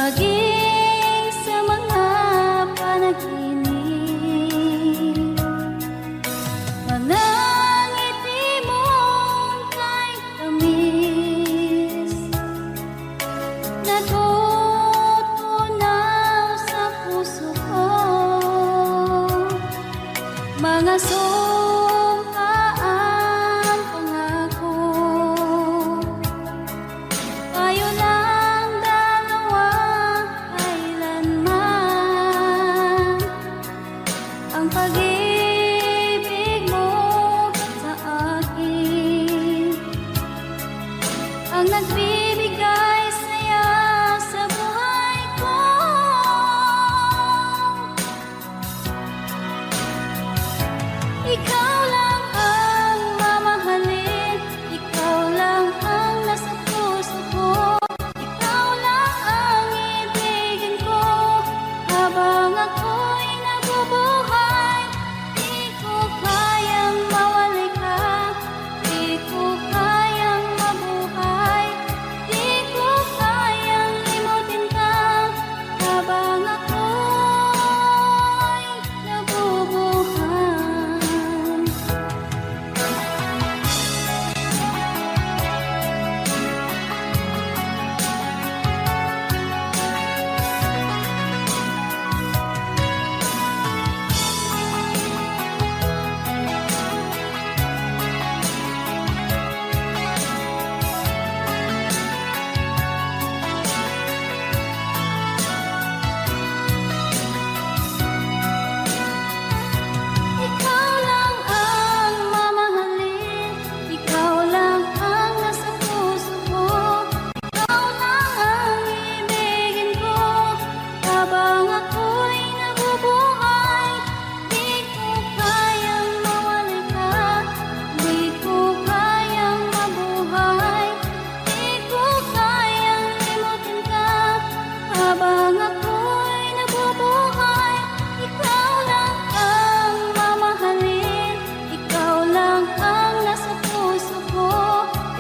Maging sa mga panaginip, mga ngiti mong kay tamis, natutunaw sa puso ko. Mga sumkaang pangako, tayo lang dalawa kailanman. Ang pag-ibig mo sa akin ang nagbibigay saya sa buhay ko. Ikaw lang ang mamahalin, ikaw lang ang nasa puso ko, ikaw lang ang ibigin ko habang ako'y nabubuhay. Di ko kayang mawalay ka, di ko kayang mabuhay, di ko kayang limutin ka habang ako'y nabubuhay. Ikaw lang ang mamahalin, ikaw lang ang nasa puso ko, ikaw lang ang ibigin ko habang ako'y nabubuhay. Di ko kayang mawalay ka, di ko kayang mabuhay, di ko kayang limutin ka habang ako'y nabubuhay. Ikaw lang ang mamahalin, ikaw lang ang nasa puso ko,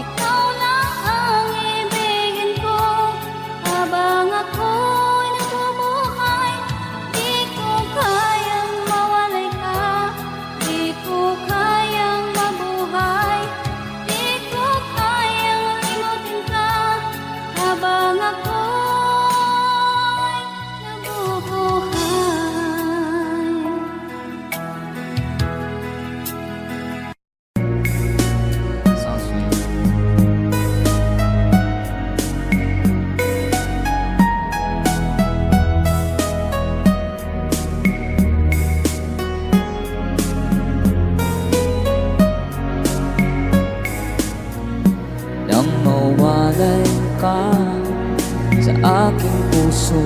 ikaw lang ang ibigin ko habang ako'y nabubuhay. Di ko kayang mawalay ka, di ko kayang mabuhay, di ko kayang limutin ka habang ako'y nabubuhay. Sounds sweet. Nang mawalay ka sa aking puso,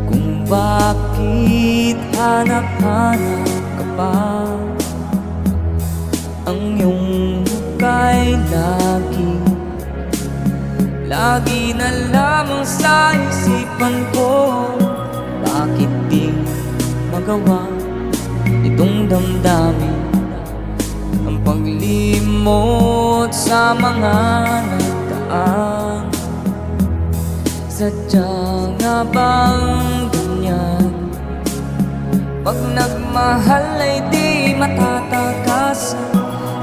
kung bakit hanap-hanap ka pa, ang iyong hukay lagi na lamang sa isipan ko. Bakit di magawa itong damdamin ang paglimot sa mga nagdaan? Sadya nga bang ganyan? Pag nagmahal ay di matatakasan.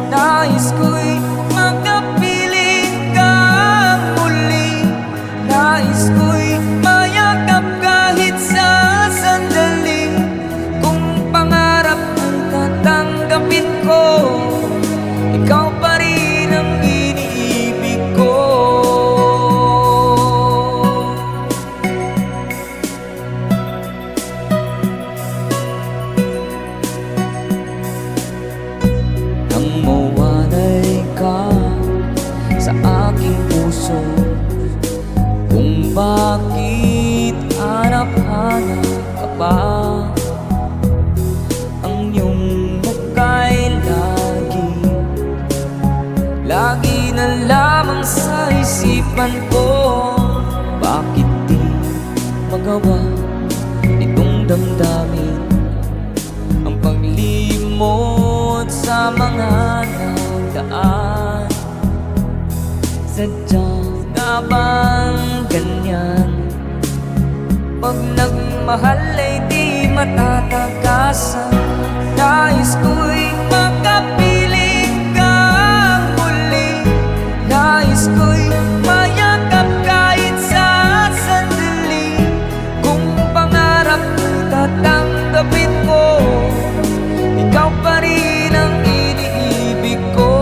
Nais ko'y makapiling kang muli, nais ko'y mayakap kahit sa sandali. Kung pangarap ang tatanggapin ko, ikaw pa rin ang iniibig ko. Nang mawalay ka sa aking puso, kung bakit hanap-hanap ka pa, ang iyong muka'y lagi na lamang sa isipan ko. Bakit di magawa itong damdamin ang paglimot sa mga nagdaan? Sadya nga bang ganyan? pagmamahal ay di matatagasan. Nais ko'y makapiling kang muli. Nais ko'y mayakap kahit sa sandali. Kung pangarap ko'y tatanggapin ko, ikaw pa rin ang iniibig ko.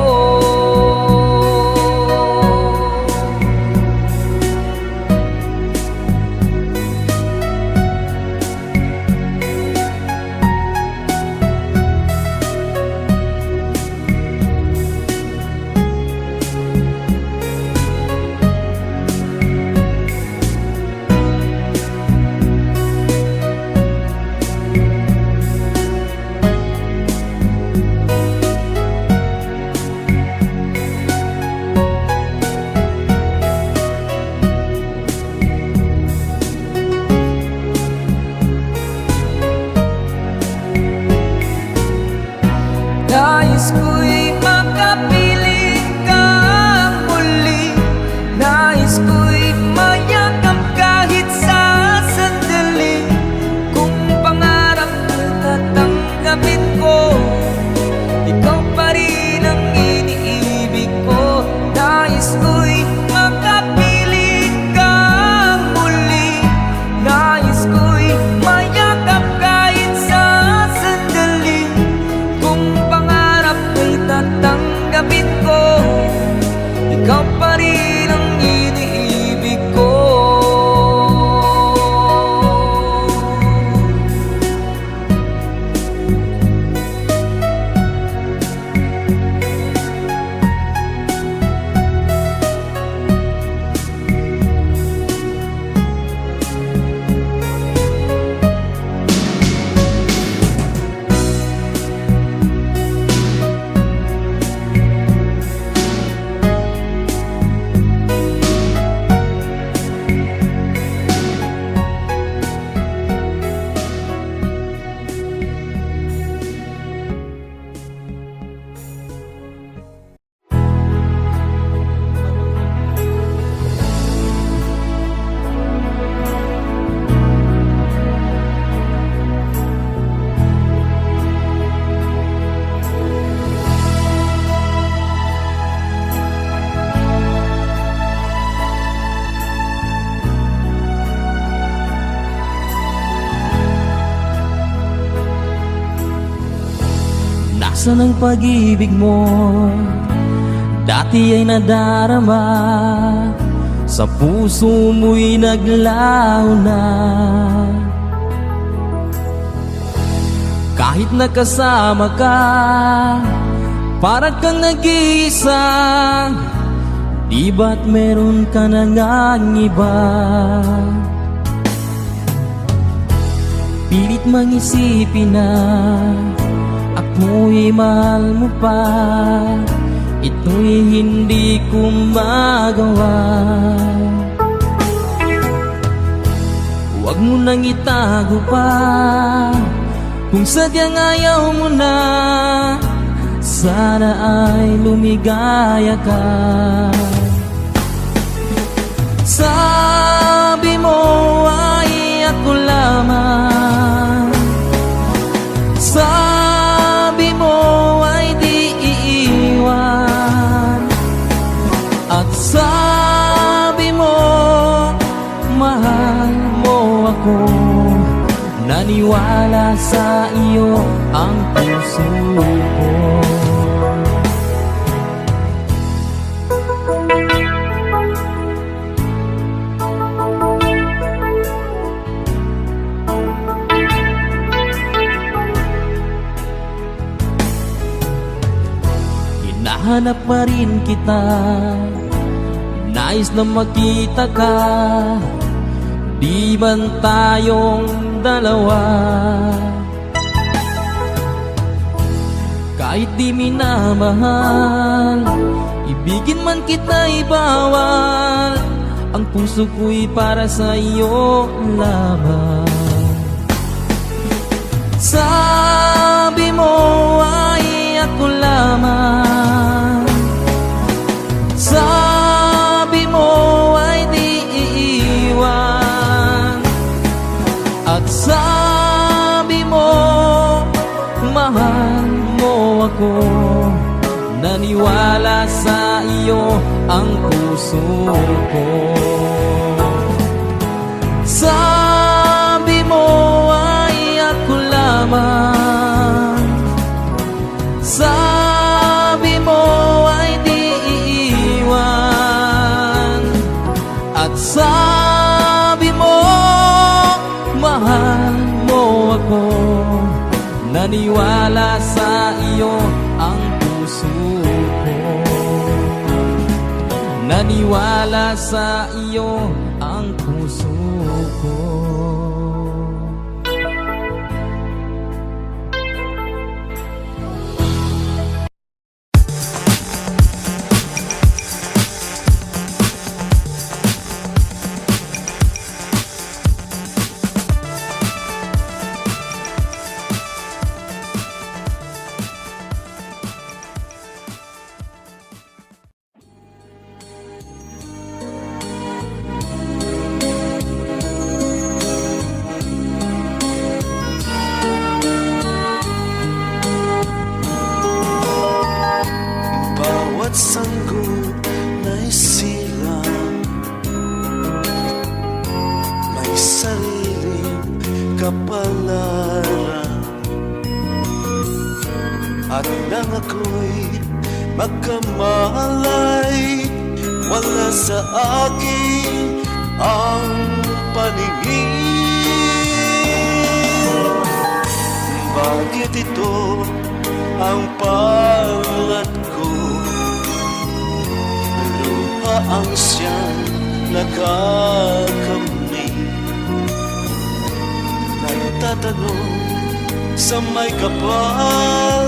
Nais ko'y makapiling kang muli. Nais ko'y mayakap kahit sa sandali. Kung pangarap ko'y tatanggapin ko, ikaw pa rin ang iniibig ko. Nais ko'y makapiling kang muli. Nais ko'y mayakap kahit sa sandali. Kung pangarap ko'y tatanggapin ko, ikaw pa rin ang iniibig ko. Nasaan ang pag-ibig mo? Dati ay nadarama, sa puso mo'y naglaho na. Kahit nakasama ka, parang kang nag-iisa. Di ba't meron ka na ngang iba? Pilit mangisipin na ako'y mahal mo pa. Ito'y hindi ko magawa. Huwag mo nang itago pa, kung sadyang ayaw mo na. Sana ay lumigaya ka. Sabi mo ay ako lamang. Sabi mo ay di iiwan. At sabi mo mahal mo ako. Naniwala sa iyo ang puso ko. Hinahanap pa rin kita, nais na makita ka. Di man tayong dalawa, kahit di minamahal, ibigin man kita'y bawal. Ang puso ko'y para sa iyo lamang. Sabi mo ay ako lamang. Sabi mo ay di iiwan. At sabi mo, mahal mo ako. Naniwala sa iyo ang puso ko. Sabi mo ay ako lamang. Sabi mo ay di iiwan. At sabi mo, mahal mo ako. Naniwala sa iyo ang puso ko. Naniwala sa iyo ang puso ko. Bawat sanggol na isilang may sariling kapalaran. At nang ako'y magkamalay, wala sa akin ang paningin. Bakit ito ang palad ko? Luha ang siyang nakakamit. Nagtatanong sa may kapal,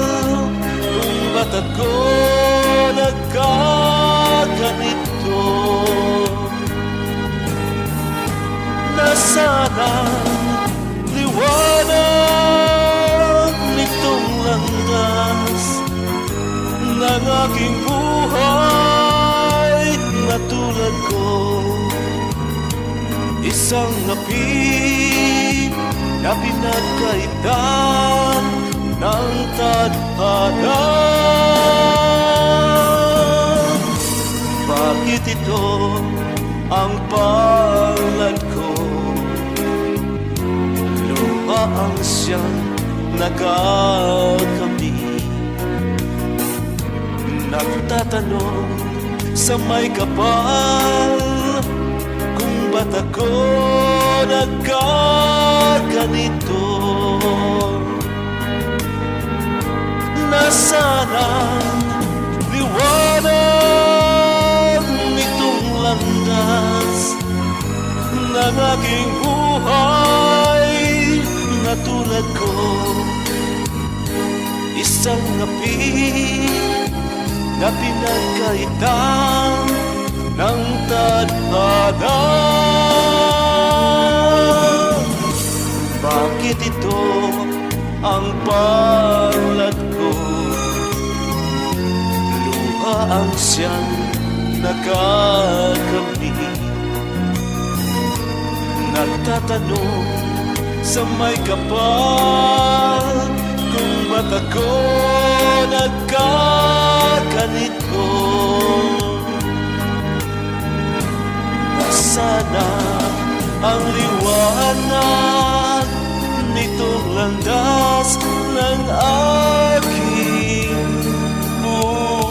kung ba't ako nagkaganito? Nasaan ang liwanag nitong landas ng aking buhay na tulad ko? Isang napi na pinagkaitan ng tadhana. Bakit ito ang palad ko? Luha ang siyang nakakamit. Nagtatanong sa may kapal, kung ba't ako nagkaganito? Nasaan ang liwanag nitong landas ng aking buhay na tulad ko? Isang api na pinagkaitan ng tadhana. Bakit ito ang palad ko? Luha ang siyang nakakamit. Nagtatanong sa may kapal, kung ba't ako nagkaganito? Nasana ang liwanag nitong landas ng aking buhay?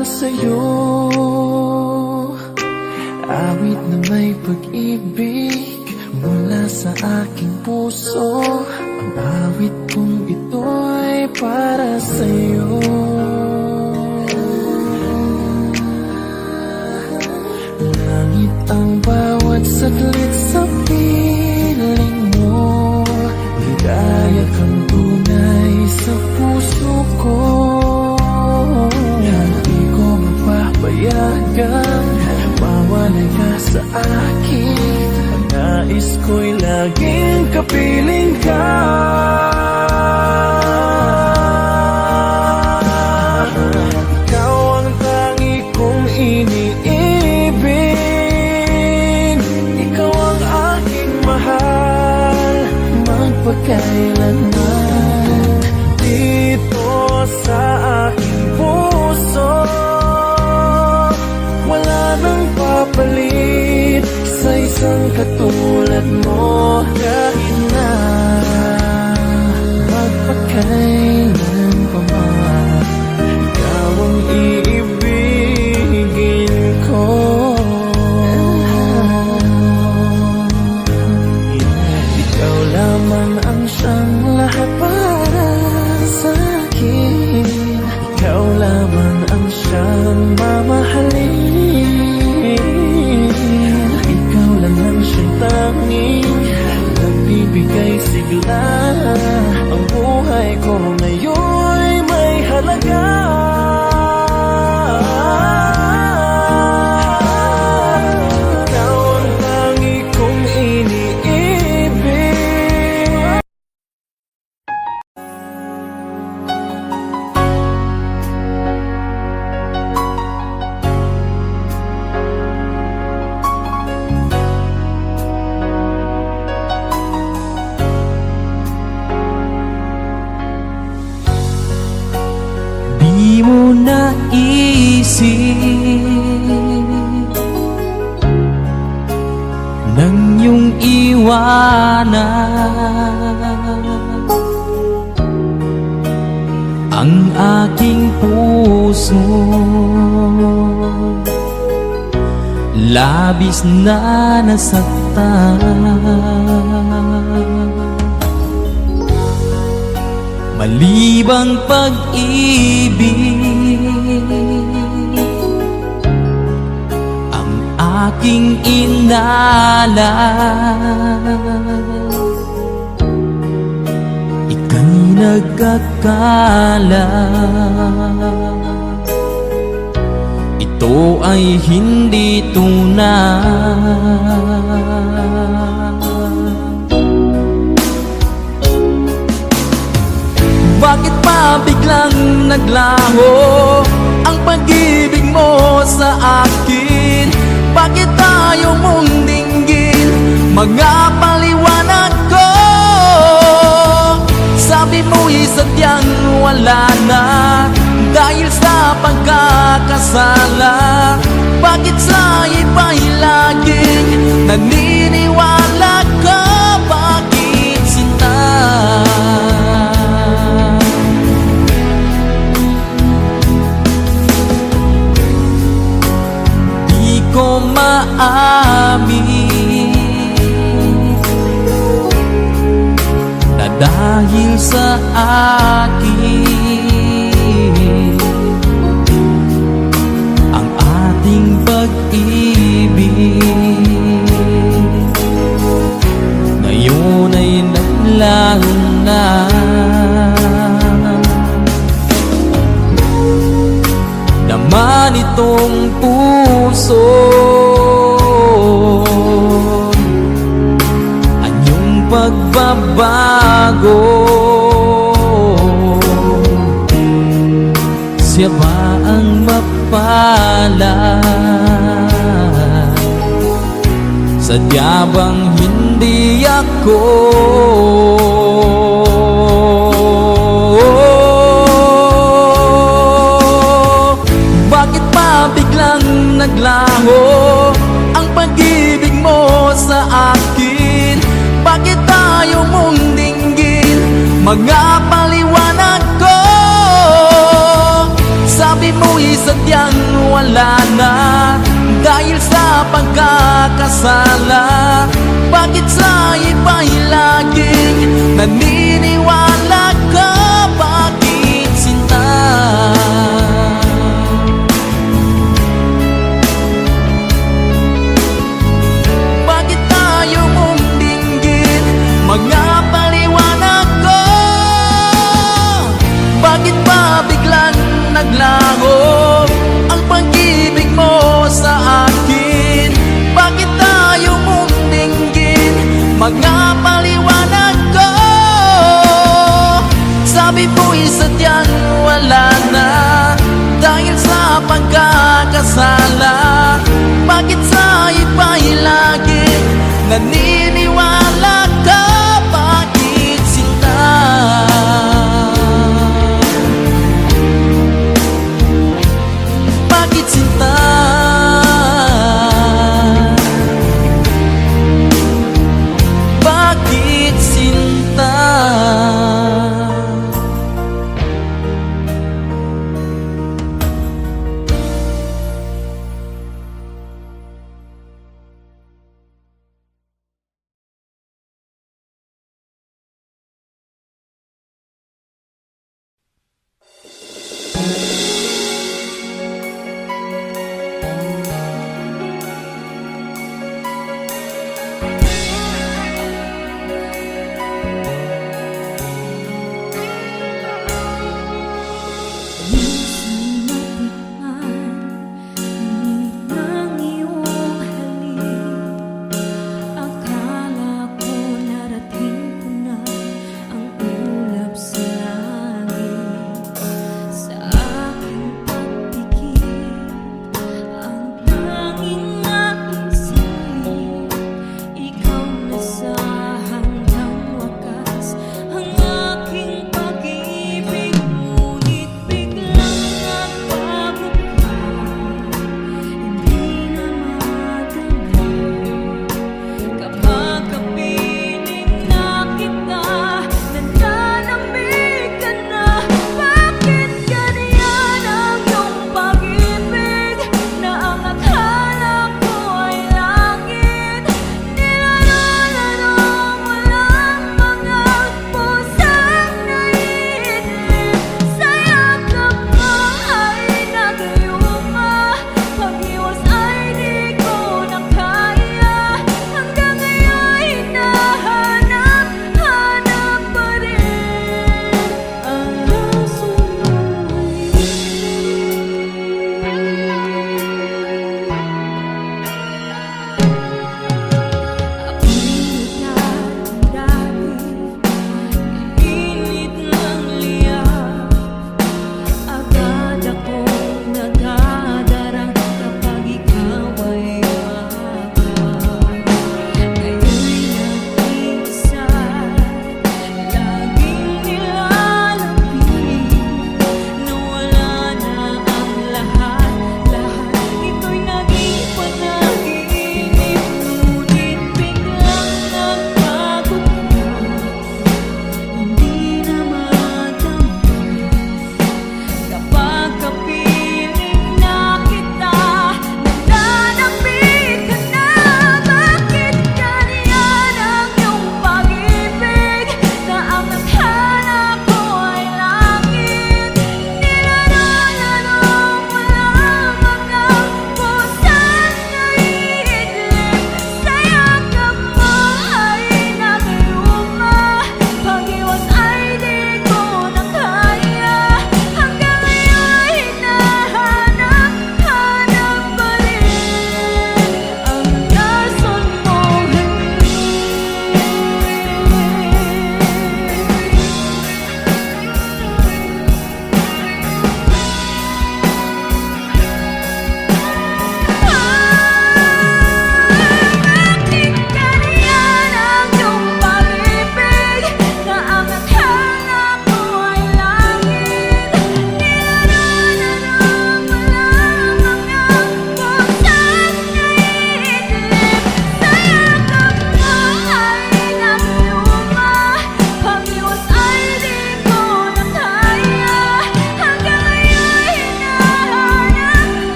para sa'yo. Awit na may pag-ibig mula sa aking puso. Ang awit kong ito'y para sa'yo. Langit ang bawat saglit sa piling mo. Ligaya kang tunay sa puso ko. Hindi ko mapapayagan mawalay ka sa akin. Ang nais ko'y laging kapiling ka. Ikaw ang tangi kong iniibig. Ikaw ang aking mahal magpakailanman. Dito sa aking puso wala nang papalit sa isang katulad mo. Kahit na magpakailan pa man, ikaw ang iibigin ko. Ikaw lamang ang siyang lahat para sa akin. Ikaw lamang ang siyang mamahalin. Ikaw lang ang siyang tanging nagbibigay sigla. Ang buhay ko ngayon'y may halaga. Ikaw ang tangi kong iniibig. Di mo naisip nang iyong iwanan ang aking puso. Labis na nasaktan, malibang pag-ibig ang aking inalan. Ika'y nagkakala ito ay hindi tunay. Bakit pa biglang naglaho ang pag-ibig mo sa akin? Bakit tayo mong dinggin mga paliwanag ko? Sabi mo'y sadyang wala na dahil sa pagkakasala. Bakit sa iba'y laging naniniwala ka? Bakit sinta? Ko maamin na dahil sa akin ang ating pag-ibig ngayon ay naglaho na. Naman itong puso anyong pagbabago. Siya ba ang mapalad? Sadya bang hindi ako? Bakit pa biglang naglaho ang pag-ibig mo sa akin? Bakit tayo mong dinggin mga paliwanag ko? Sabi mo'y sadya biglang wala na dahil sa pagkakasala? Bakit sa iba'y laging naniniwala ka? Bakit sinta? Bakit tayo mong dinggin? Mga paliwanag ko. Bakit ba biglang naglaho ang pag-ibig mo sa akin? Bakit tayo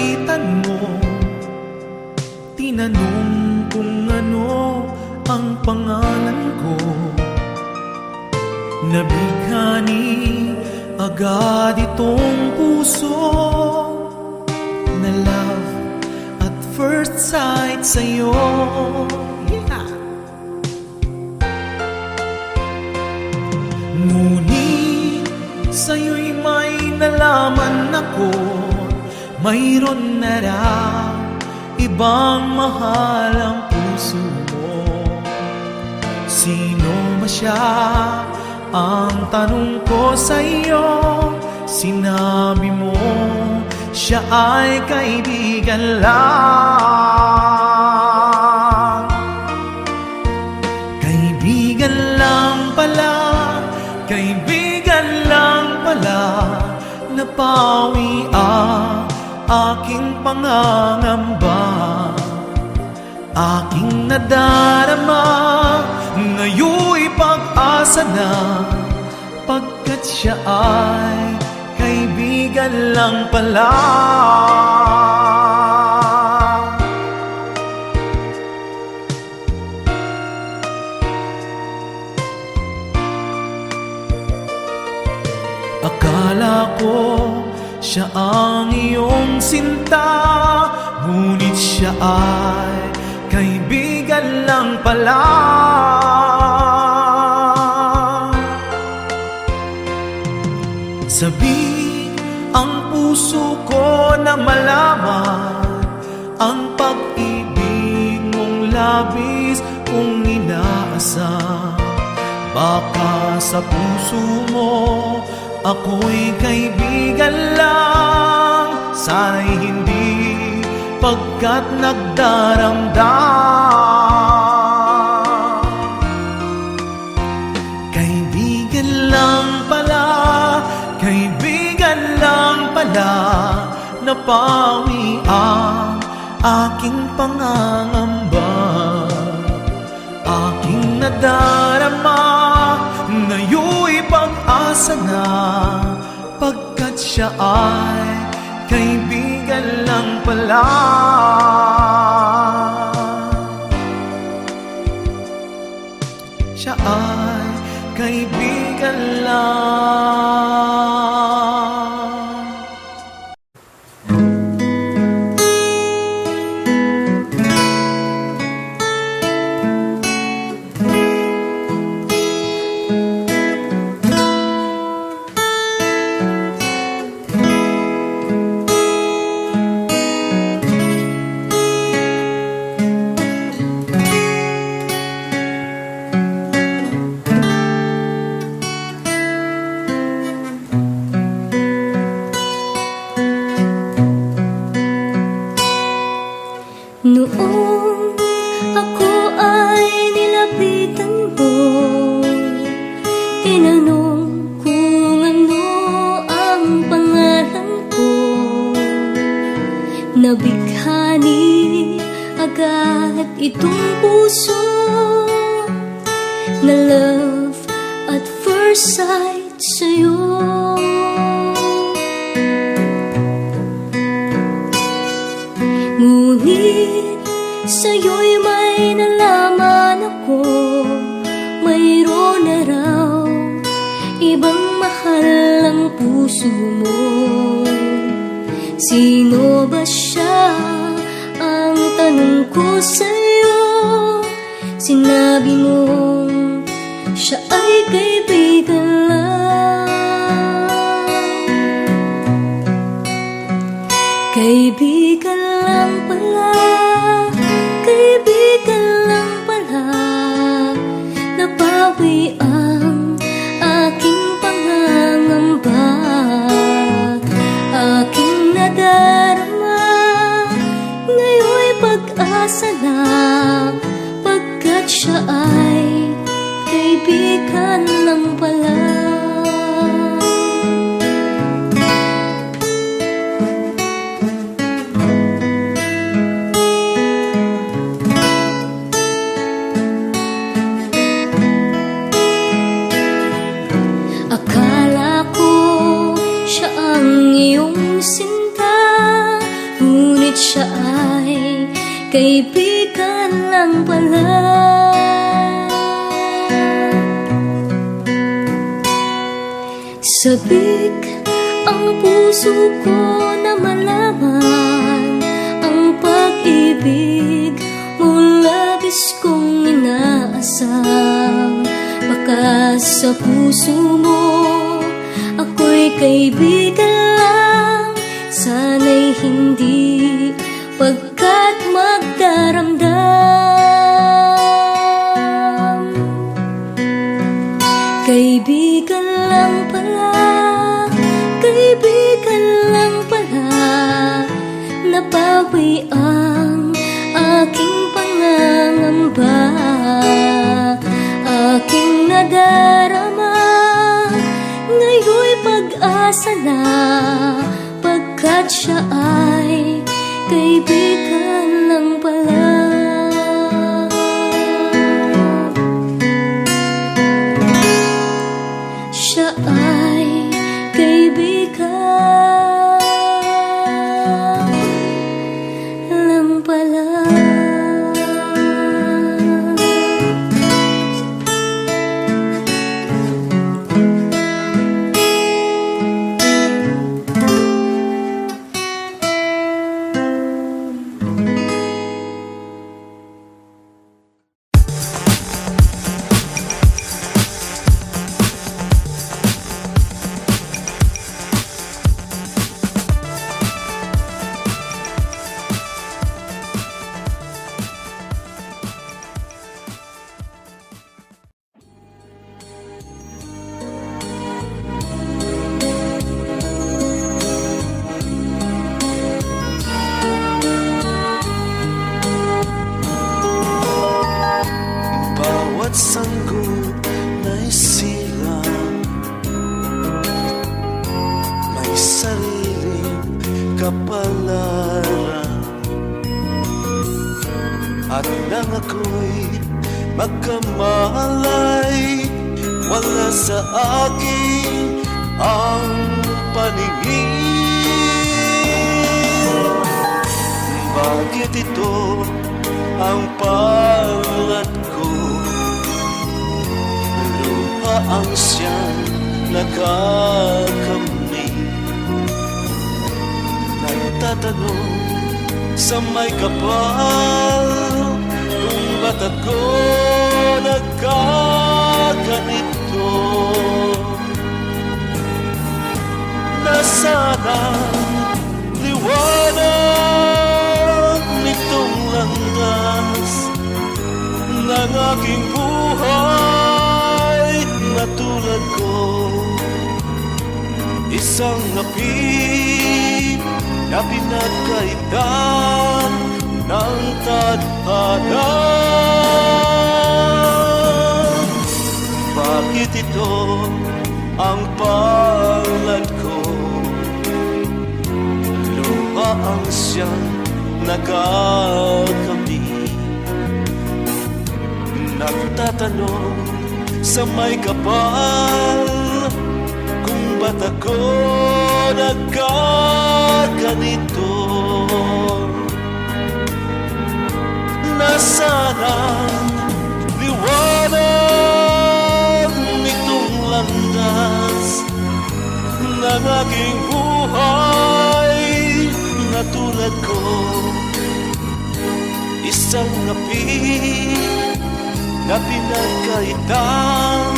nilapitan mo, tinanong kung ano ang pangalan ko. Nabighani agad itong puso na love at first sight sa'yo. Yeah. Ngunit sa'yo'y may nalaman ako, mayroon na raw ibang mahal ang puso mo. Sino ba siya? Ang tanong ko sa'yo, sinabi mo siya ay kaibigan lang. Kaibigan lang pala, kaibigan lang pala, napawi ang aking pangangamba. Aking nadarama, ngayon'y pag-asa na, pagkat siya ay kaibigan lang pala. Akala ko siya ang iyong sinta, ngunit siya ay kaibigan lang pala. Sabi ang puso ko na malaman ang pag-ibig mong labis kong inaasam. Baka sa puso mo ako'y kaibigan lang, sana'y hindi pagkat nagdaramdam. Kaibigan lang pala, kaibigan lang pala, napawi ang aking pangangamba. Aking nadarama, ngayon'y pag-asa na, pagkat siya ay kaibigan lang pala. Siya ay kaibigan lang. Noong ako ay nilapitan mo, tinanong kung ano ang pangalan ko. Nabighani agad itong puso na love at first sight sa'yo. Ngunit sa'yo'y may nalaman ako, mayroon na raw ibang mahal ang puso mo. Sino ba siya? Ang tanong ko sa'yo, sinabi mo siya ay kaibigan lang. Kaibigan lang pala, kaibigan lang pala, nabawi ang aking pangangamba. Aking nadarama, ngayon'y pag-asa na, pagkat siya ay kaibigan lang pala. Akala ko siya ang iyong sinta, siya ay kaibigan lang pala. Sabik ang puso ko na malaman ang pag-ibig mo labis kong inaasam. Baka sa puso mo ako'y kaibigan lang, sana'y hindi pagkat magdaramdam. Kaibigan lang pala, kaibigan lang pala, napawi ang aking pangangamba. Aking nadarama ngayon'y pag-asa na, pagkat siya ay kaibigan lang pala. Siya ay kaibigan lang pala. Bawat sanggol na'y silang may sariling kapalaran, at nang ako'y magkamalay, wala sa akin ang paningin. Bakit ito ang palad ko? Luha ang siyang nakakamit. Nagtatanong sa may kapal, kung ba't ako nagkaganito? Nasaan ang liwanag nitong landas ng aking buhay na tulad ko? Isang napi na pinagkaitan ng tadhana. Bakit ito ang palad ko? Luha ang siyang nakakamit. Nagtatanong sa may kapal, kung ba't ako nagkaganito? Nasaan ang liwanag nitong landas ng aking buhay na tulad ko? Isang napi na pinagkaitan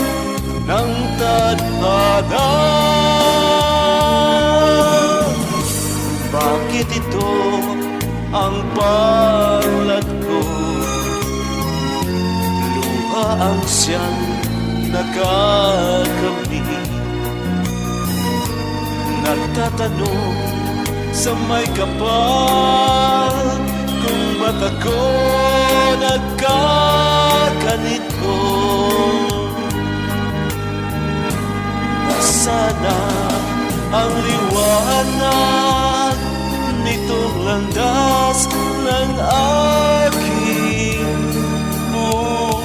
ng tadhana. Bakit ito ang palad ko? Luha ang siyang nakakamit. Nagtatanong sa may kapal, kung ba't ako nagkaganito? Nasana ang liwanag nitong landas ng aking buhay?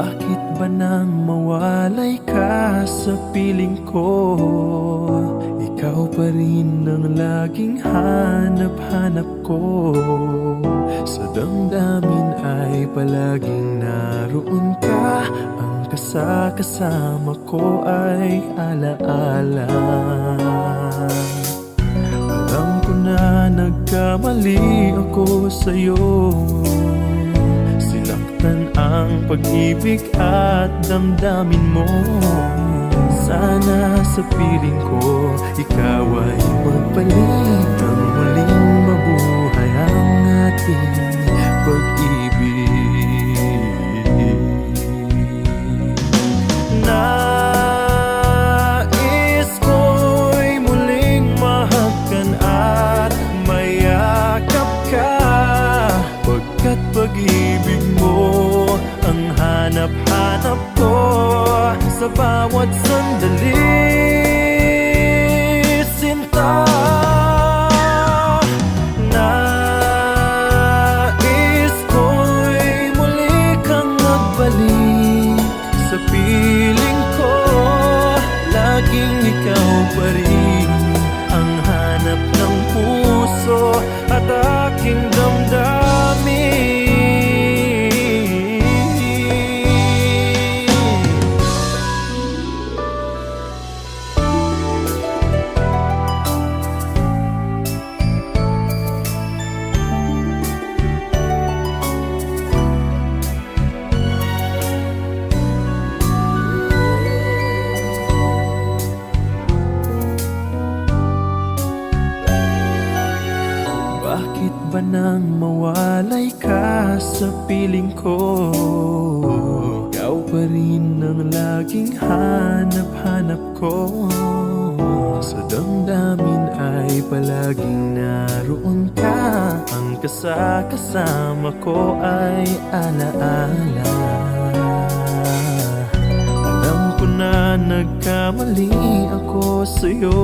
Bakit ba nang mawalay ka sa piling ko? Ikaw pa rin ang laging hanap-hanap ko. Sa damdamin ay palaging naroon ka. Ang kasama ko ay alaala. Alam ko na nagkamali ako sa'yo. Sinaktan ang pag-ibig at damdamin mo. Sana sa piling ko ikaw ay magbalik. Ang muling mabuhay ang ating pag-ibig. Nais ko'y muling mahagkan at mayakap ka, pagkat pag-ibig mo ang hanap-hanap ko sa bawat sandali, sinta. Nais ko'y muli kang magbalik sa piling ko. Laging ikaw pa rin ang hanap ng puso at aking damdamin. Bakit ba nang mawalay ka sa piling ko? Ikaw pa rin ang laging hanap-hanap ko. Sa damdamin ay palaging naroon ka. Ang kasama ko ay alaala. Alam ko na nagkamali ako sa'yo.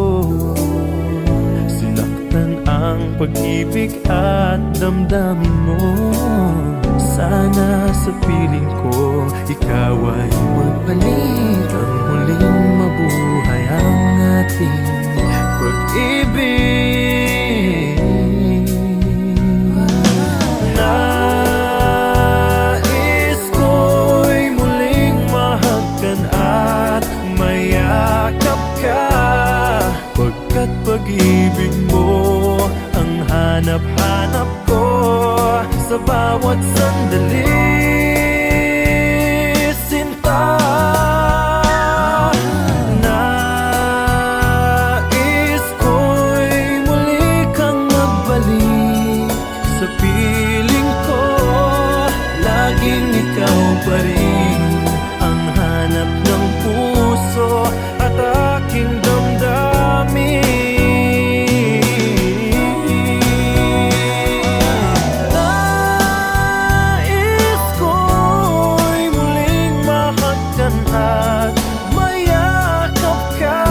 Sinaktan ang pag-ibig at damdamin mo. Sana sa piling ko ikaw ay magbalik. Ang muling mabuhay ang ating pag-ibig. Nais ko'y muling mahagkan at mayakap ka, pagkat pag-ibig mo ang hanap-hanap ko sa bawat sandali, sinta. Nais ko'y muli kang magbalik sa piling ko. Laging ikaw pa rin ang hanap ng puso at aking damdamin. Nais ko'y muling mahagkan at mayakap ka,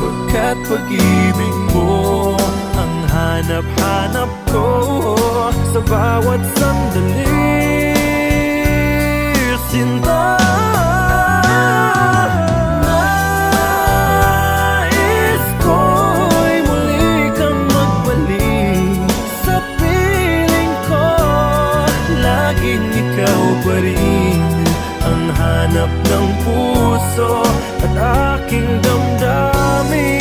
pagkat pag-ibig mo ang hanap-hanap ko sa bawat sandali, sinta. Nais ko'y muli kang magbalik sa piling ko. Laging ikaw pa rin ang hanap ng puso at aking damdamin.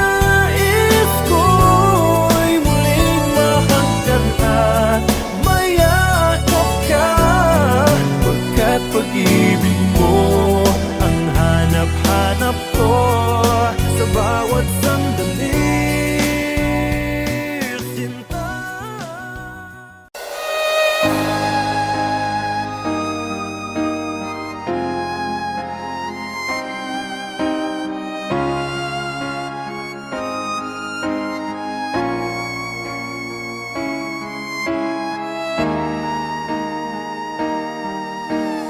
Nais ko'y muling mahagkan at mayakap ka, pagkat pag-ibig mo ang hanap-hanap ko sa bawat sandali, sinta.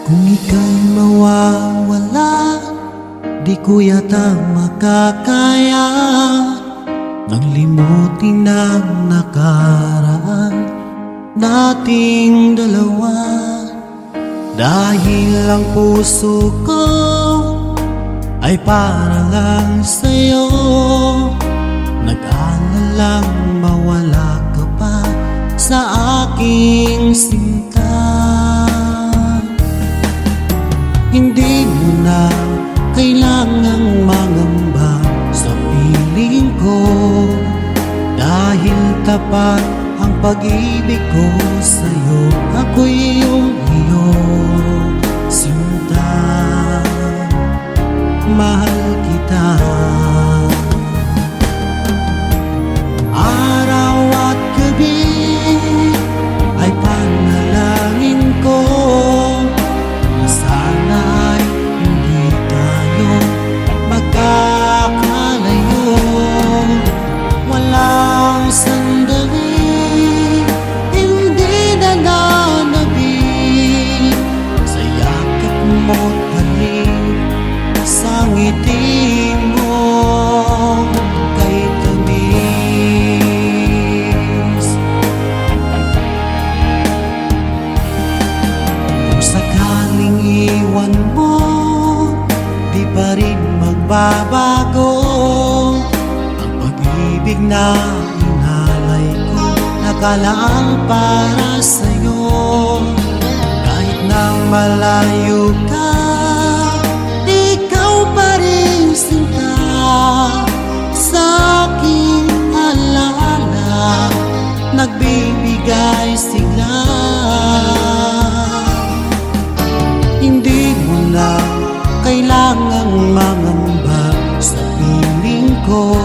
Kung ika'y mawawala, di ko yata makakaya nang limutin ang nakaraan nating dalawa. Dahil ang puso ko ay para lang sa'yo, nag-aalalang mawala ka pa sa aking sinta. Hindi mo na kailangang mangamba sa piling ko, dahil tapat ang pag-ibig ko sa'yo. Ako'y iyong sinta, mahal kita. Araw at gabi ay panalangin ko na sana'y hindi tayo magkakalayo. Walang sandali hindi nananabik sa yakap mo't halik, sa ngiti mo kay tamis. Kung sakaling iwan mo, di pa rin magbabago ang pag-ibig na inalay ko, nakalaan para sa'yo. Kahit na malayo ka, ikaw pa rin sinta sa aking alaala, nagbibigay sigla. Hindi mo na kailangang mangamba sa piling ko,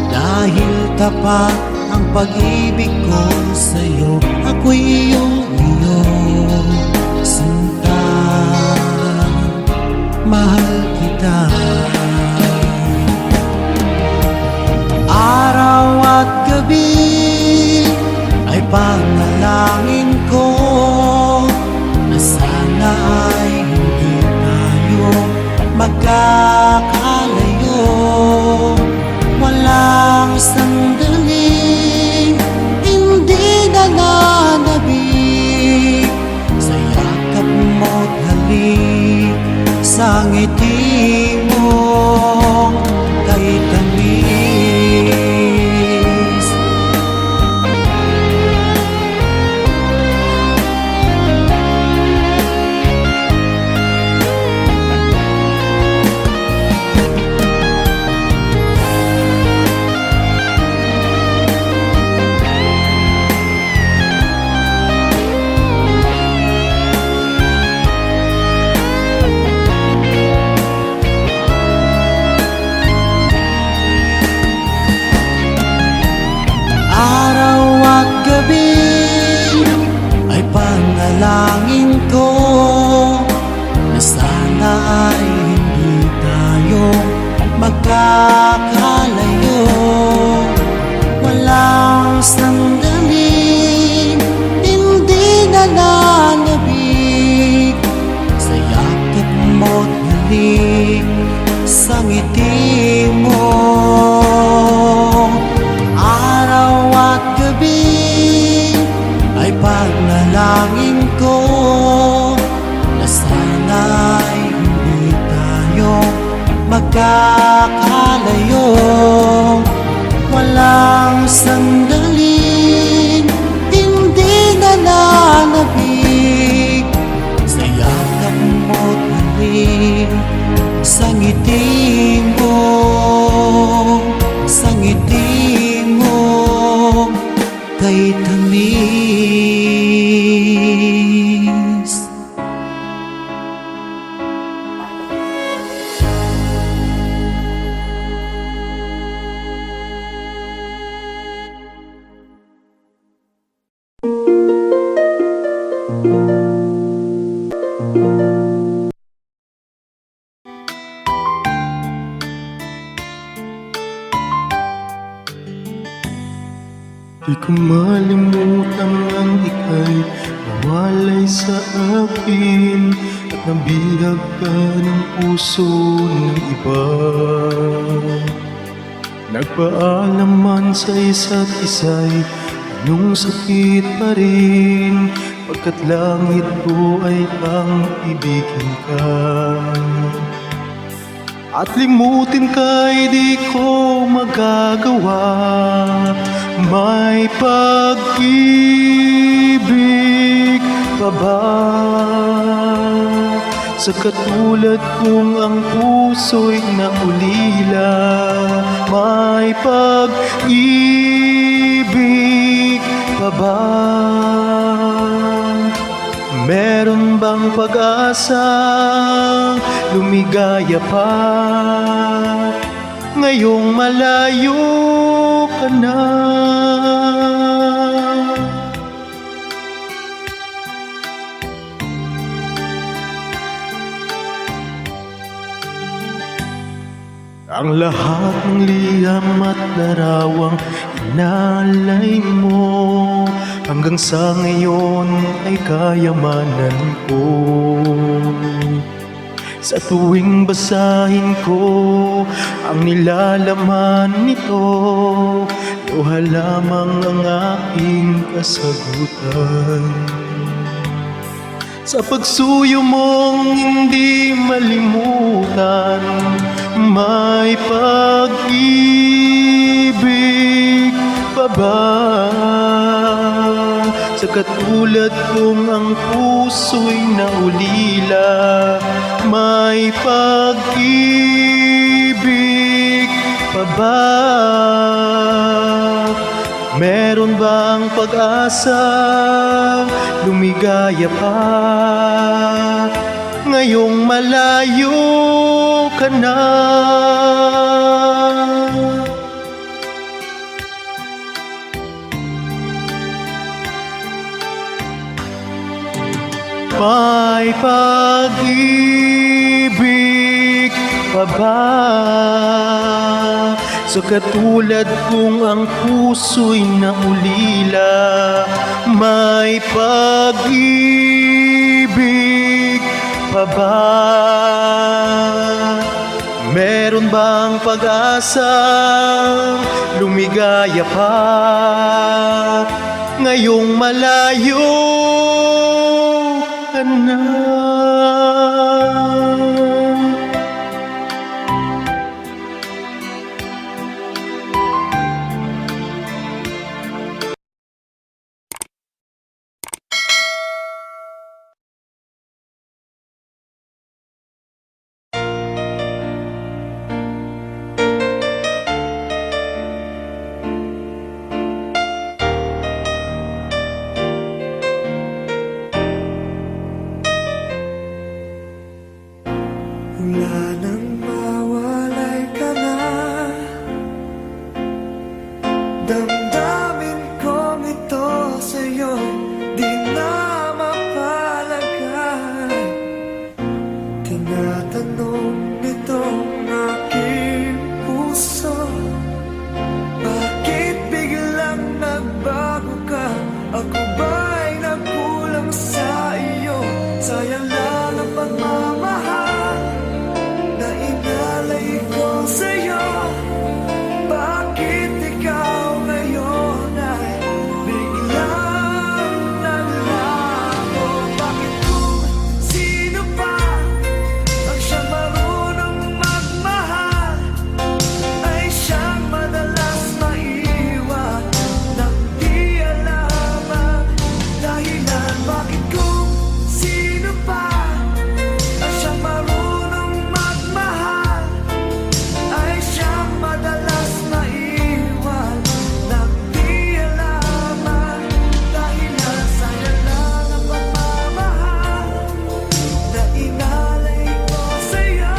dahil tapat ang pag-ibig ko sa'yo. Ako'y iyong sinta, mahal kita. Araw at gabi ay panalangin ko na sana ay hindi tayo magkakalayo. Walang sandaling hindi nananabik sa yakap mo't halik, sa ngiti mo kay tamis. Ay panalangin ko na sana ay hindi tayo magkakalayo. Walang sandaling hindi nananabik sa yakap mo't halik, sa ngiti mo. Araw at gabi ay panalangin ko na sana ay hindi tayo magkakalayo. Walang sandaling hindi nananabik sa yakap mo't halik, sa ngiti mo, sa ngiti mo kay tamis. Di ko malimutan ang ika'y nawalay sa akin, at nabihag ka ng puso ng iba. Pagpaalam man sa isa't isa'y anong sakit pa rin, pagkat langit ko ay ang ibigin ka. At limutin ka'y di ko magagawa. May pag-ibig pa ba sa katulad kong ang puso'y naulila? May pag-ibig pa ba? Meron bang pag-asa lumigaya pa ngayong malayo ka na? Ang lahat ng liham at larawang inalay mo hanggang sa ngayon ay kayamanan ko. Sa tuwing basahin ko ang nilalaman nito, luha lamang ang aking kasagutan. Sa pagsuyo mong hindi malimutan, may pag-ibig pa ba sa katulad kong ang puso'y naulila? May pag-ibig pa ba? Meron bang pag-asa lumigaya pa ngayong malayo ka na? May pag-ibig pa ba sa katulad kong ang puso'y naulila? May pag-ibig pa ba? Meron bang pag-asa lumigaya pa ngayong malayo ka na? Wala nang mawalay ka na, damdamin kong ito sa'yo di na mapalagay. Tinatanong nitong aking puso, bakit biglang nagbago ka? Ako ba'y nagkulang sa iyo? Sayang lang ang pagmamahal na inalay ko sa'yo. Bakit ikaw ngayon ay biglang naglaho? Bakit kung sino pa ang siyang marunong magmahal ay siyang madalas maiwan nang di alam ang dahilan? Bakit kung sino pa ang siyang marunong magmahal ay siyang madalas maiwan nang di alam ang dahilan? Sayang lang ang pagmamahal na inalay ko sa'yo.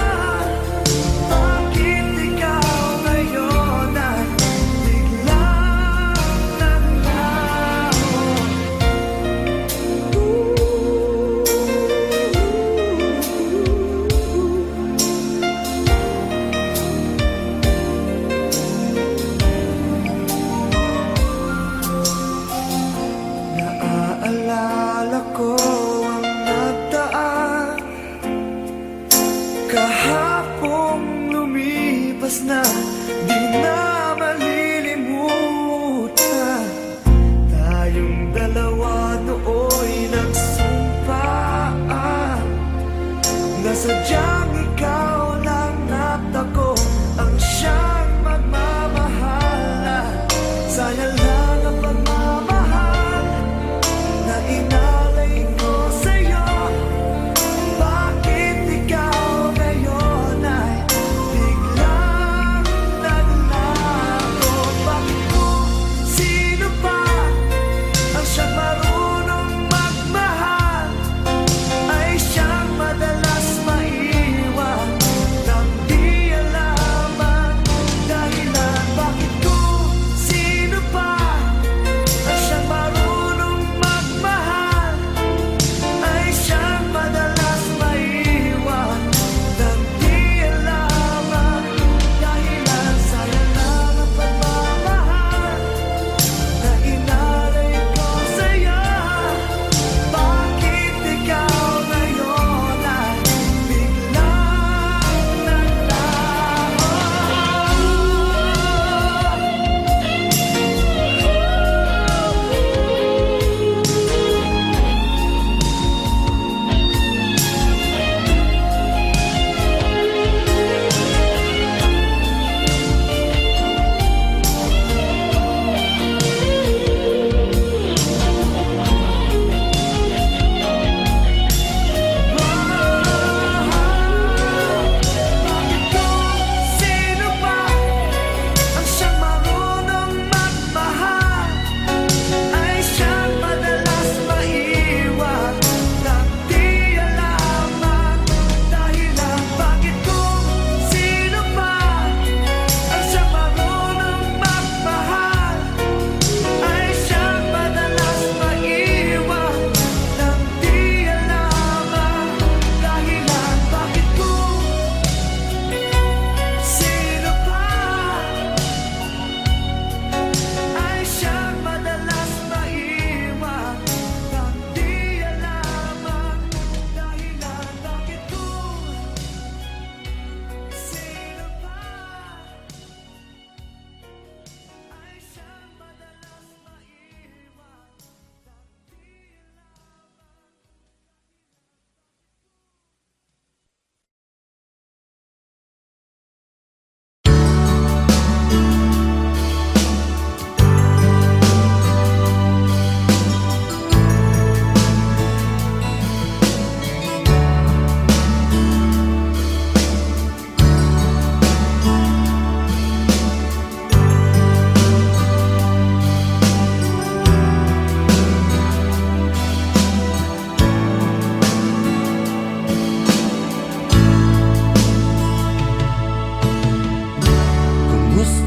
Bakit ikaw ngayon ay biglang naglaho? Naaalala ko ang nagdaan, kahapong lumipas na, di naman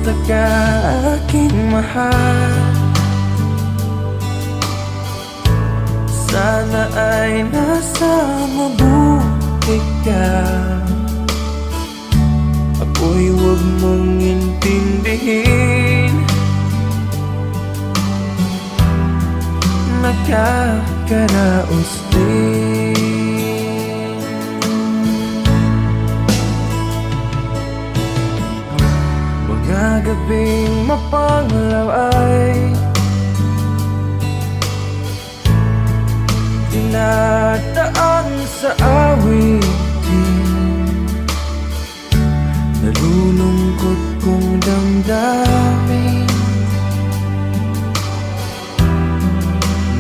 Kumusta ka aking mahal? Sana ay nasa mabuti ka. Ako'y huwag mong intindihin, nakakaraos din. Mga gabing mapanglaw ay dinadaan sa awitin. Nalulungkot kong damdamin,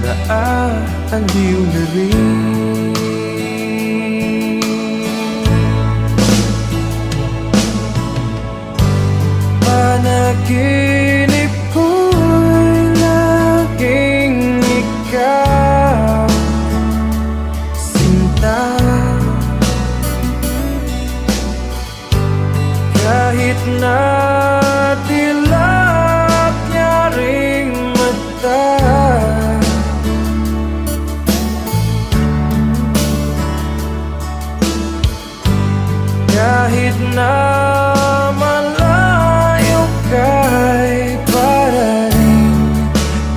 naaaliw na rin. Panaginip ko'y laging ikaw, sinta. Kahit na dilap niya ring mata, kahit na malayo ka'y para rin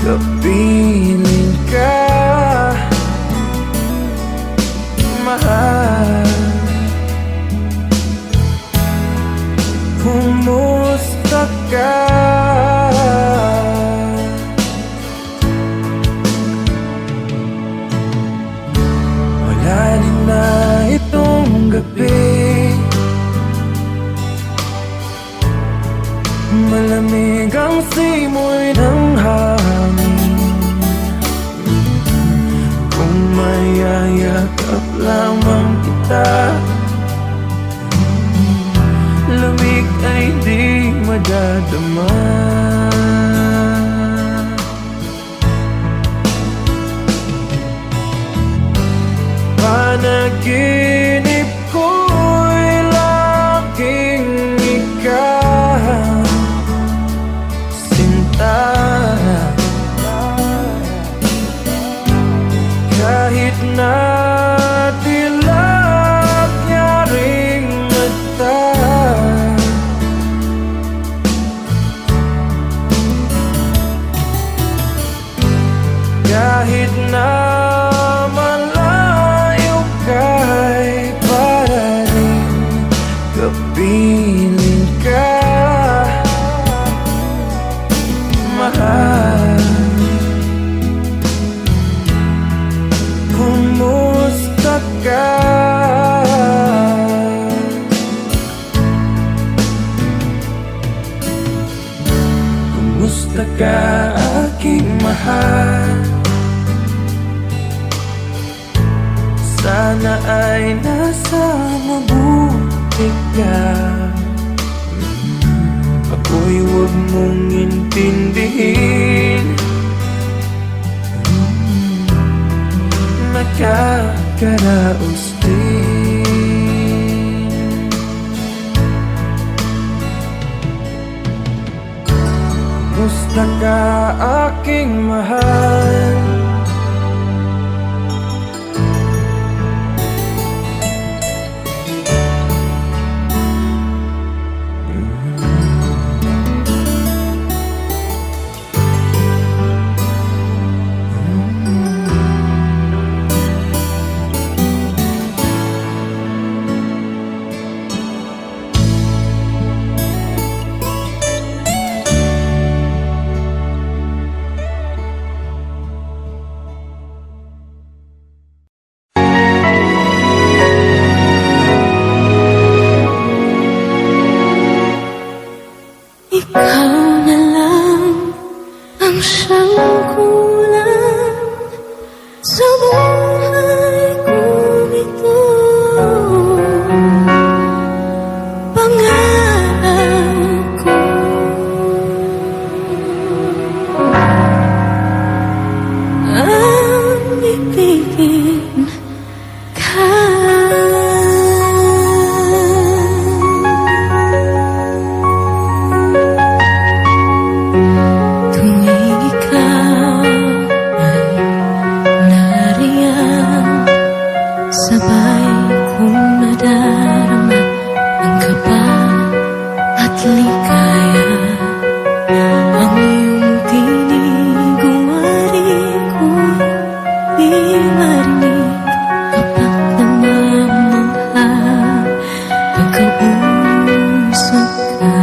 kapiling ka, mahal. Kumusta ka? Malalim na itong gabi, malamig ang simoy ng hangin. Kung mayayakap lamang kita, lamig ay di madadama. Panaginip ko'y laging ikaw, sinta. Kahit na dilap niya ring mata, kahit na malayo ka'y para rin kapiling ka, mahal. Kumusta ka? Kumusta ka aking mahal? Sana ay nasa mabuti ka. Ako'y huwag mong intindihin, nakakaraos din. Kumusta ka aking mahal? Ikaw na lang ang siyang kulang sa buhay kong ito. Pangarap ko ang ibigin ka. ligaya. Ang iyong tinig umari ko di marinig kapag namamangha pagkausap ka.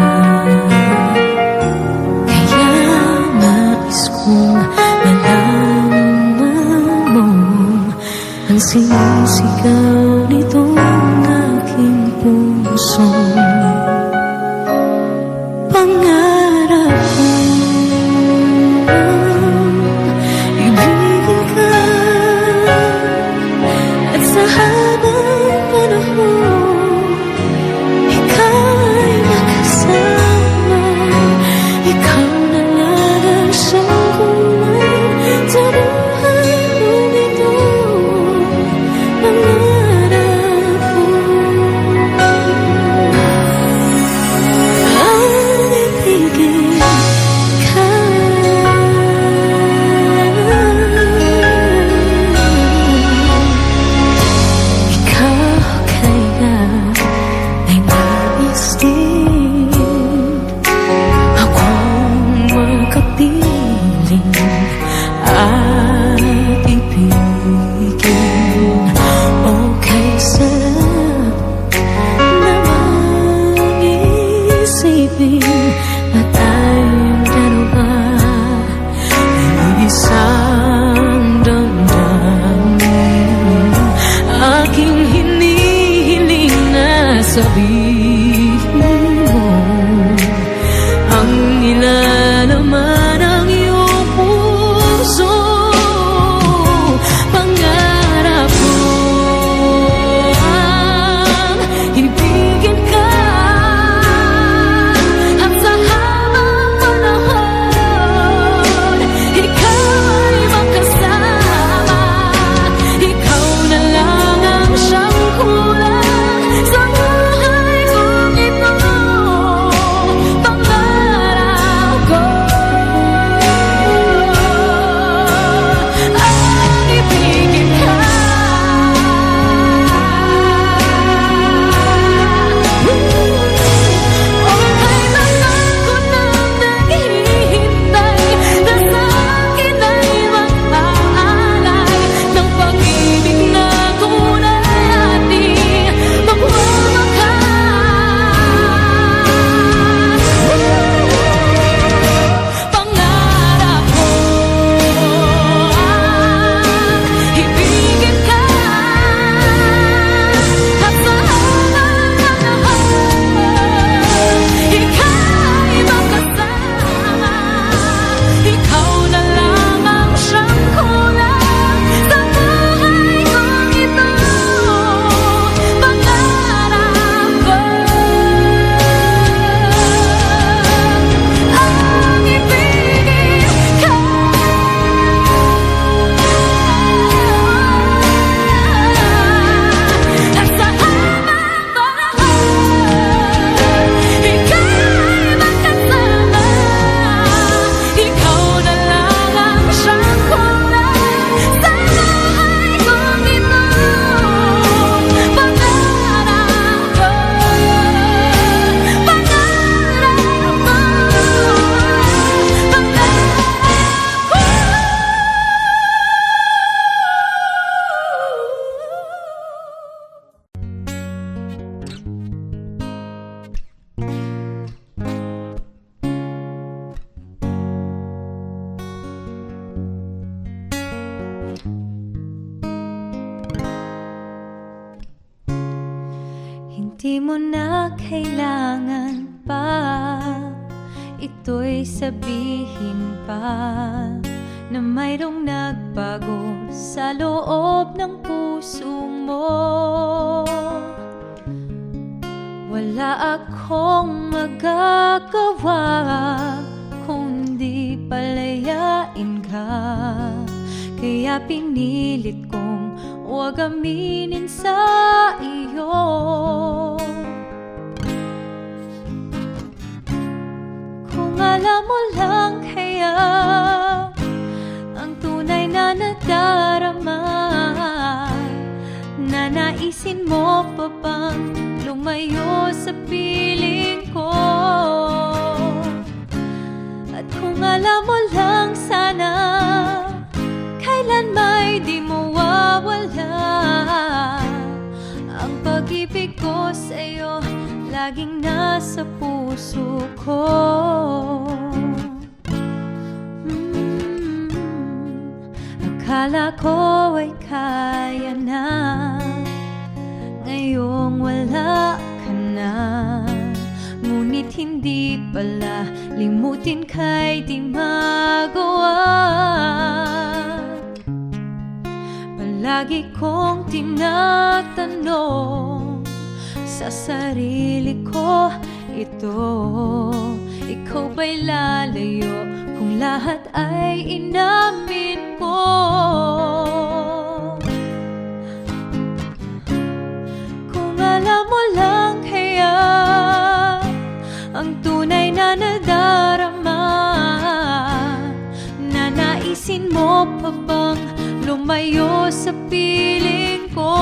Kaya nais kong malaman mo ang sinisigaw nitong aking puso. Pangarap kong ibigin ka at sa habang panahon ikaw ay makasama. Ikaw na lang ang siyang kulay sa buhay kong ito. Pangarap ko ang ibigin ka. Ikaw kaya ay nais din akong makapiling at ibigin. Okay sarap namang isipin na tayong dalawa ay isang damdamin. Aking hinihiling na sabihin mo ang nilalaman ng iyong puso. Pangarap ko ang ibigin ka at sa habang panahon ikaw ay makasama. Ikaw na lang ang siyang kulang sa buhay kong ito. Pangarap ko ang ibigin ka. Okay lang ako nang naghihintay na sa akin ay mag-aalay ng pag-ibig na tunay ating magwawakas. Pangarap ko ang ibigin ka at sa habang panahon ikaw ay makasama. Ikaw na lang ang siyang kulang sa buhay kong ito. Pangarap ko ang ibigin ka at sa habang panahon ikaw ay makasama. Ikaw na lang ang siyang kulang sa buhay kong ito. Pangarap ko, pangarap ko, hindi mo na kailangan pa ito'y sabihin pa na mayroong nagbago sa loob ng puso mo. Wala akong magagawa kundi palayain ka. Kaya pinilit kong huwag aminin sa iyo. Kung alam mo lang kaya ang tunay na nadarama, nanaisin mo pa bang lumayo sa piling ko? nasa puso ko. Akala ko ay kaya na, ngayong wala ka na. Ngunit hindi pala, limutin ka'y di magawa. Palagi kong tinatanong sa sarili ko ito, ikaw ba'y lalayo kung lahat ay inamin ko? Kung alam mo lang kaya ang tunay na nadarama, nanaisin mo pa bang lumayo sa piling ko?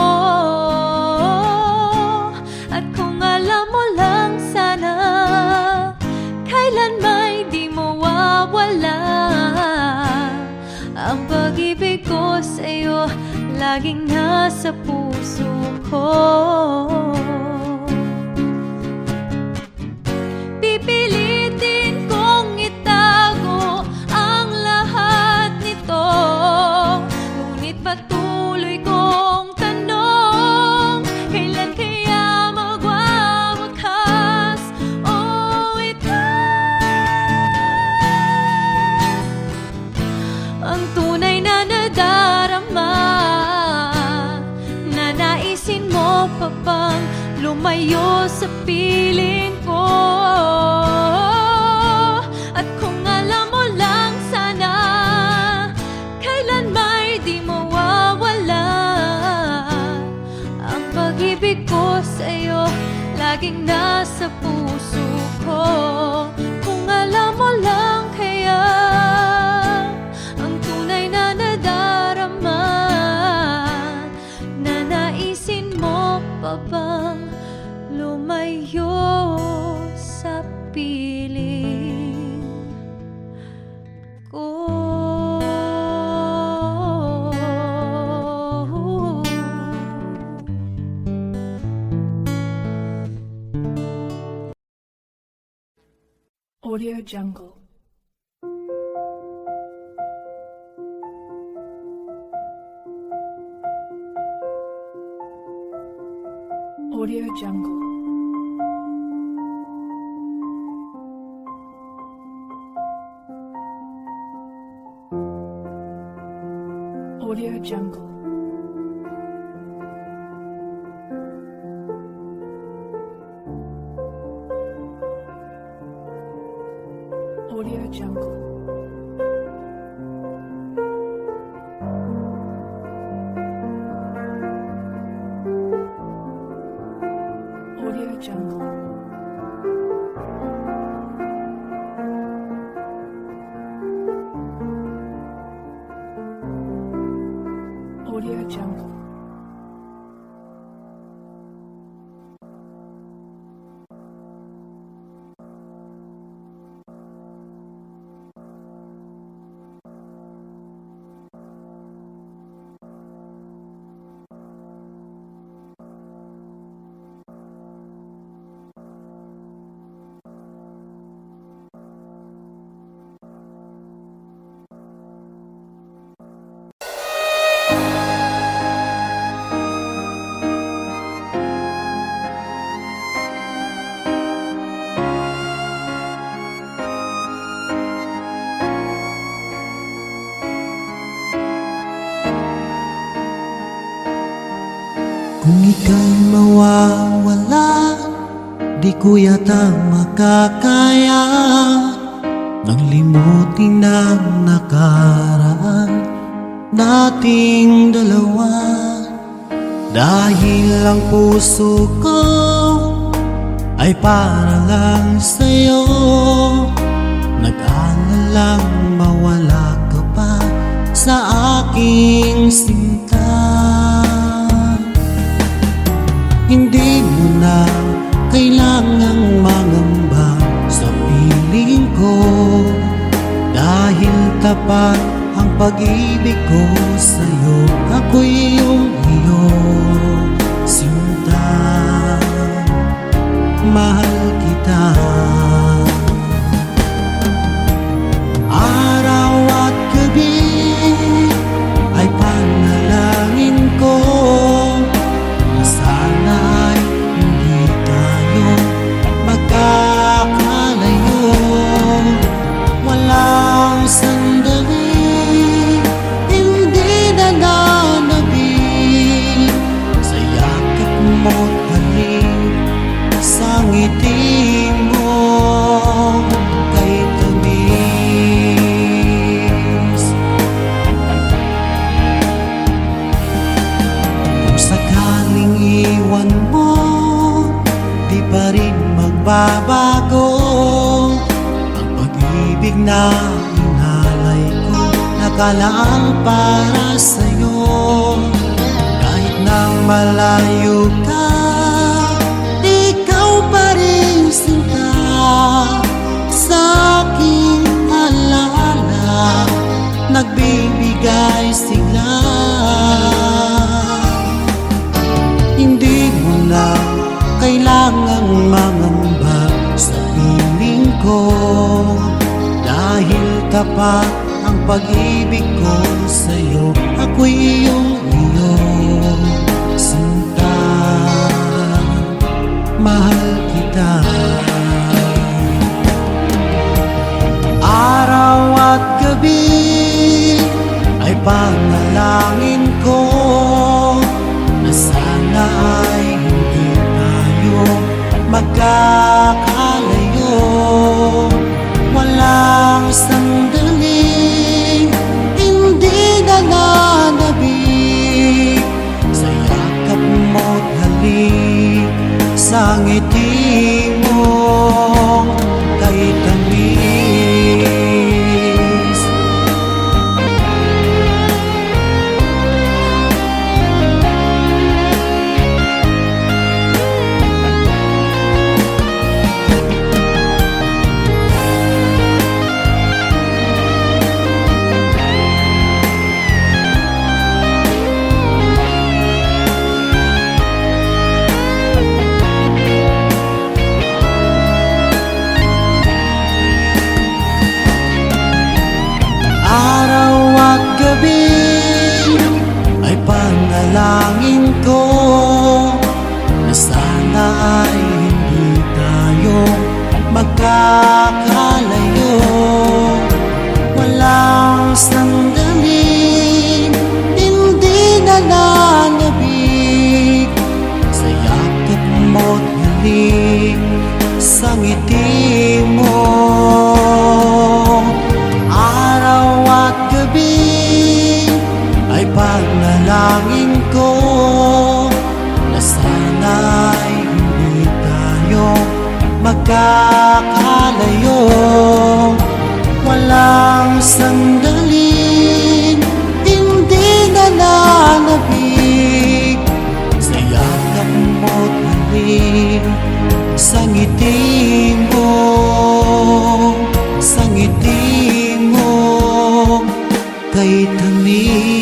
At kung alam mo lang sana, kailan may di mawawala ang pag-ibig ko sa'yo, laging nasa puso ko. Pipilitin kong itago ang lahat nito, ngunit patuloy kong tanong, kailan kaya magwawakas? Oh, ito ang tunay na nadarama, nanaisin mo pa bang lumayo sa piling ko? At kung alam mo lang sana, kailan may di mawawala ang pag-ibig ko sa'yo, laging nasa puso ko. Kung alam mo lang kaya ang tunay na nadarama, nanaisin mo pa bang lumayo sa piling ko? Audio Jungle. Audio Jungle. Audio Jungle. Audio Jungle. Audio Jungle. Audio Jungle. Kung ika'y mawawala, di ko yata makakaya nang limutin ang nakaraan nating dalawa. Dahil ang puso ko ay para lang sa'yo, nag-aalalang mawala ka pa sa aking sinta. Hindi mo na kailangang mangamba sa piling ko, dahil tapat ang pag-ibig ko sa'yo. Ako'y iyong sinta. Mahal pag-ibig na inalay ko, nakalaang para sa'yo. Kahit na malayo ka, ikaw pa rin sinta sa aking alaala, nagbibigay sigla. Hindi mo na kailangang mangamba sa piling ko, dahil tapat ang pag-ibig ko sa'yo. Ako'y iyong sinta, mahal kita. Araw at gabi ay panalangin ko na sana ay hindi tayo magkakalayo. Walang sandaling hindi nananabik sa yakap mo't halik, sa ngiti mong kay tamis. Araw at gabi ay panalangin ko na sana ay hindi tayo magkakalayo. Walang sandaling hindi nananabik sa yakap mo't halik, sa ngiti mo. Araw at gabi ay panalangin ko na sana ay hindi tayo magkakalayo. Walang sandaling hindi nananabik sa yakap mo't halik, sa ngiti mo, sa ngiti mo kay tamis.